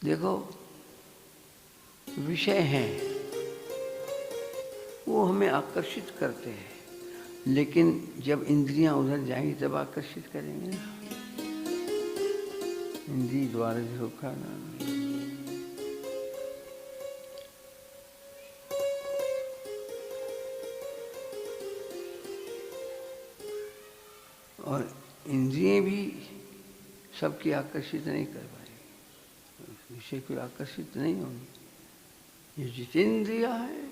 देखो, विषय हैं वो हमें आकर्षित करते हैं, लेकिन जब इंद्रियां उधर जाएंगी तब आकर्षित करेंगे ना। इंद्रिय द्वारा धोखा ना। और इंद्रियें भी सबकी आकर्षित नहीं कर पाएगी, विषय को आकर्षित नहीं होंगी। ये जितेंद्रिया है,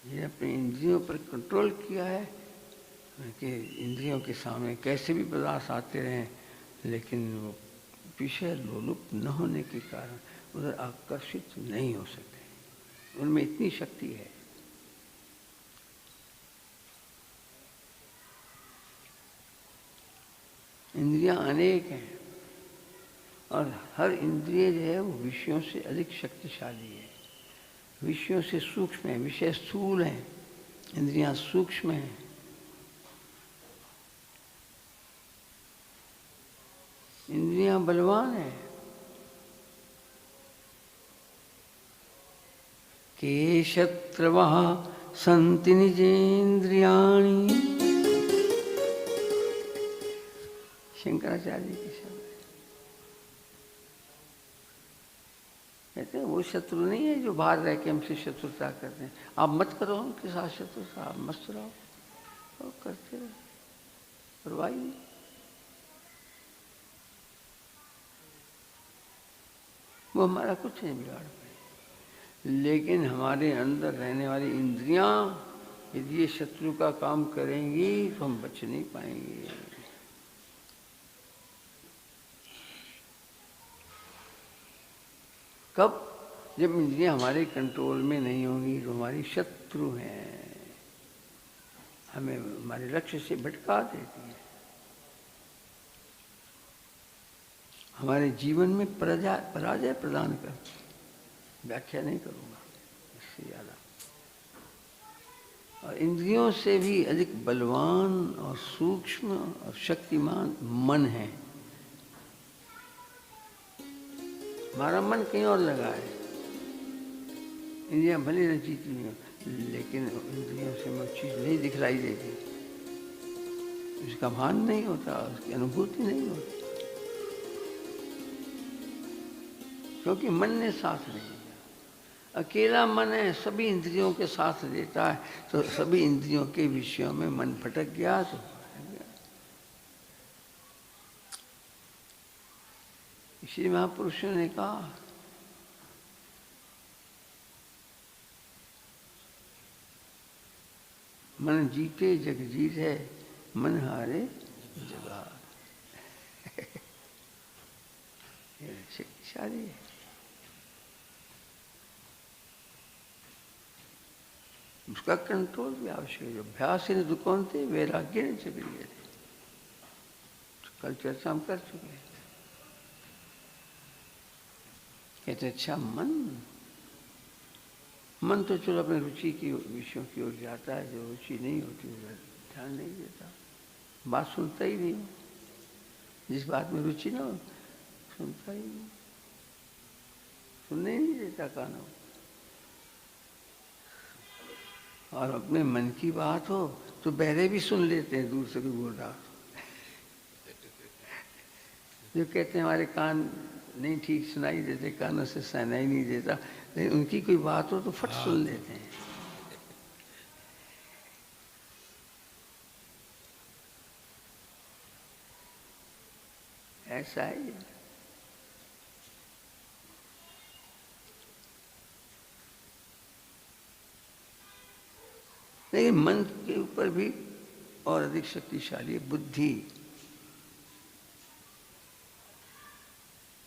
ये अपने इंद्रियों पर कंट्रोल किया है कि इंद्रियों के सामने कैसे भी पदार्थ आते रहें, लेकिन वो विषय लोलुप न होने के कारण उधर आकर्षित नहीं हो सकते। उनमें इतनी शक्ति है। इंद्रियां अनेक हैं और हर इंद्रिय जो है वो विषयों से अधिक शक्तिशाली है, विषयों से सूक्ष्म है। विषय स्थूल हैं, इंद्रियां सूक्ष्म हैं। इंद्रियां बलवान है। के शत्रवः सन्ति निजेन्द्रियाणि, शंकराचार्य के शब्द कहते हैं वो शत्रु नहीं है जो बाहर रह के हमसे शत्रुता करते हैं। आप मत करो उनके साथ शत्रुता, आप मस्त रहो और करते रहो, परवाही नहीं। वो हमारा कुछ नहीं बिगाड़ पाए, लेकिन हमारे अंदर रहने वाली इंद्रियां यदि ये शत्रु का काम करेंगी तो हम बच नहीं पाएंगे। कब? जब इंद्रियां हमारे कंट्रोल में नहीं होंगी तो हमारी शत्रु हैं, हमें हमारे लक्ष्य से भटका देती है, हमारे जीवन में पराजय प्रदान करती है। व्याख्या नहीं करूंगा इससे ज़्यादा। और इंद्रियों से भी अधिक बलवान और सूक्ष्म और शक्तिमान मन है। हमारा मन कहीं और लगा है। इंद्रियां भले न जीती हुई, लेकिन इंद्रियों से वो चीज़ नहीं दिखलाई देती, उसका भान नहीं होता, उसकी अनुभूति नहीं होती, क्योंकि मन ने साथ नहीं दिया। अकेला मन है, सभी इंद्रियों के साथ देता है, तो सभी इंद्रियों के विषयों में मन भटक गया तो इसलिए महापुरुषों ने कहा मन जीते जग जीत है, मन हारे जगा। शक्तिशाली है। उसका कंट्रोल भी आवश्यक है। अभ्यास ने दुकोनते वैराग्य ने चक्रिय थे, कल चर्चा हम कर चुके हैं। कहते अच्छा मन तो चलो अपने रुचि की विषयों की ओर जाता है, जो रुचि नहीं होती उधर ध्यान नहीं देता, बात सुनता ही नहीं। जिस बात में रुचि ना हो सुनता ही नहीं, सुनने ही नहीं देता कानों। और अपने मन की बात हो तो बहरे भी सुन लेते हैं, दूर से भी बोल रहा। जो कहते हैं हमारे कान नहीं ठीक सुनाई देते, कानों से सुनाई नहीं देता, लेकिन उनकी कोई बात हो तो फट सुन लेते हैं। ऐसा है। लेकिन मन के ऊपर भी और अधिक शक्तिशाली है बुद्धि,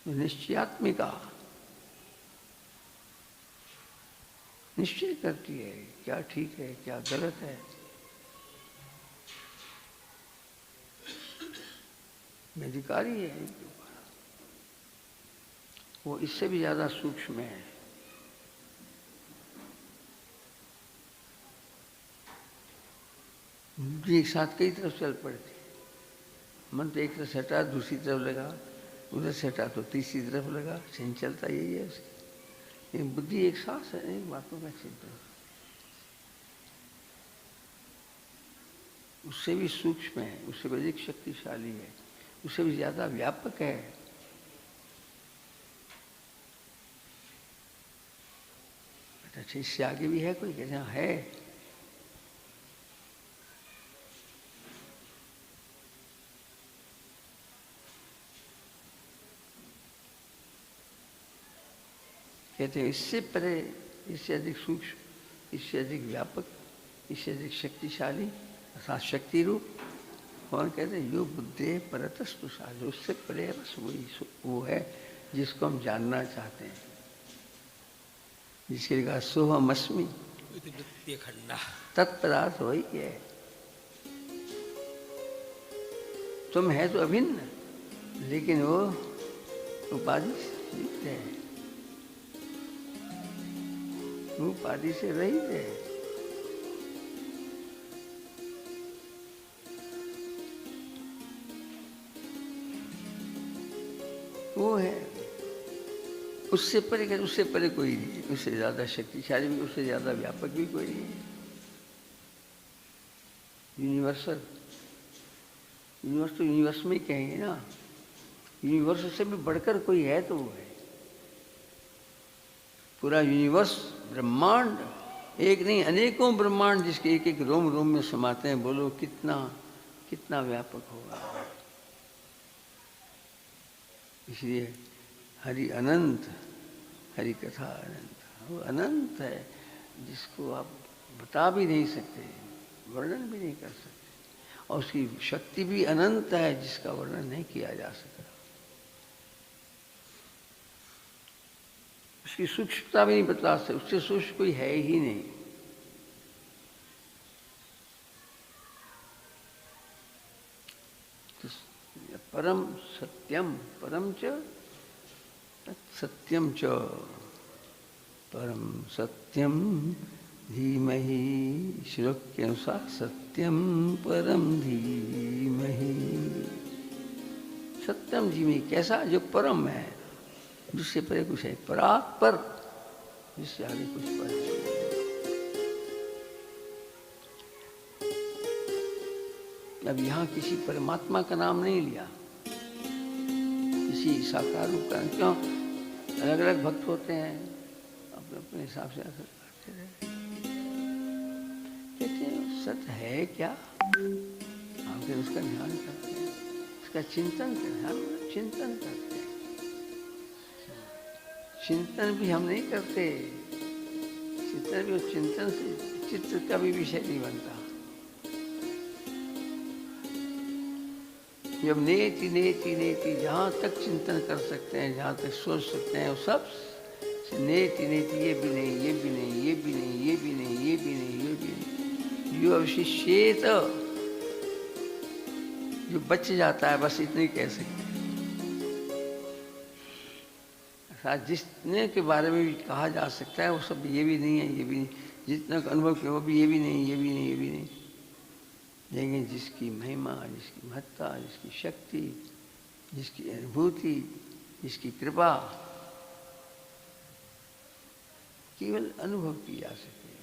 निश्चयात्मिका, निश्चय करती है क्या ठीक है क्या गलत है। अधिकारी है इनके ऊपर, वो इससे भी ज्यादा सूक्ष्म है। बुद्धि एक साथ कई तरफ चल पड़ती है। मन तो एक तरफ हटा दूसरी तरफ लगा, उधर से हटा तो तीसरी तरफ लगा, चंचलता यही है उसकी। लेकिन बुद्धि एक सांस है, एक बातों का चिंतन, उससे भी सूक्ष्म है, उससे भी अधिक शक्तिशाली है, उससे भी ज्यादा व्यापक है। अच्छा, इससे आगे भी है कोई? कहते हैं है। कहते हैं इससे परे, इससे अधिक सूक्ष्म, इससे अधिक व्यापक, इससे अधिक शक्तिशाली अर्थात शक्ति रूप कौन? कहते हैं यो बुद्धे परतस्तु सा, जो उससे परे है बस वही वो है जिसको हम जानना चाहते हैं, जिसके लिए कहा सोहमस्मि तत्पदार्थ वही है। तुम है तो अभिन्न, लेकिन वो उपाधि से रहित है, वो उपाधि से रहित है। वो है उससे परे, उससे परे कोई नहीं है, उससे ज्यादा शक्तिशाली भी, उससे ज्यादा व्यापक भी कोई नहीं है। यूनिवर्सल, यूनिवर्स तो यूनिवर्स में ही कहेंगे ना, यूनिवर्स से भी बढ़कर कोई है तो वो है। पूरा यूनिवर्स ब्रह्मांड, एक नहीं अनेकों ब्रह्मांड जिसके एक एक रोम रोम में समाते हैं, बोलो कितना कितना व्यापक होगा। इसलिए हरि अनंत, हरि कथा अनंत, वो अनंत है जिसको आप बता भी नहीं सकते, वर्णन भी नहीं कर सकते, और उसकी शक्ति भी अनंत है जिसका वर्णन नहीं किया जा सकता। उसकी सूक्ष्मता भी नहीं बता सकते, उससे सूक्ष्म कोई है ही नहीं। परम सत्यम, परम च सत्यम च, परम सत्यम धीमहि, श्लोक के अनुसार सत्यम परम धीमहि, सत्यम धीमहि कैसा? जो परम है, जिससे परे कुछ है, परात पर, जिससे आगे कुछ पर है। अब यहाँ किसी परमात्मा का नाम नहीं लिया, किसी साकार रूप का, क्यों? अलग अलग भक्त होते हैं, अपने अपने हिसाब से असर करते रहे। कहते हैं सत्य है क्या, हम फिर उसका ध्यान करते हैं, उसका चिंतन करते हैं, हम चिंतन करते हैं। चिंतन भी हम नहीं करते, चिंतन भी, उस चिंतन से चित्त का भी विषय नहीं बनता। जब नेति नेति नेति जहाँ तक चिंतन कर सकते हैं, जहाँ तक सोच सकते हैं, वो सब नेति नेति, ये भी नहीं, ये भी नहीं, ये भी नहीं, ये भी नहीं, ये भी नहीं, ये भी नहीं, जो अवशिष्येत, जो बच जाता है, बस इतने कह सकते हैं। जितने के बारे में भी कहा जा सकता है वो सब ये भी नहीं है, ये भी नहीं, जितना अनुभव किया वो भी ये भी नहीं, ये भी नहीं, ये भी नहीं। लेकिन जिसकी महिमा, जिसकी महत्ता, जिसकी शक्ति, जिसकी अनुभूति, जिसकी कृपा केवल अनुभव की जा सकती है।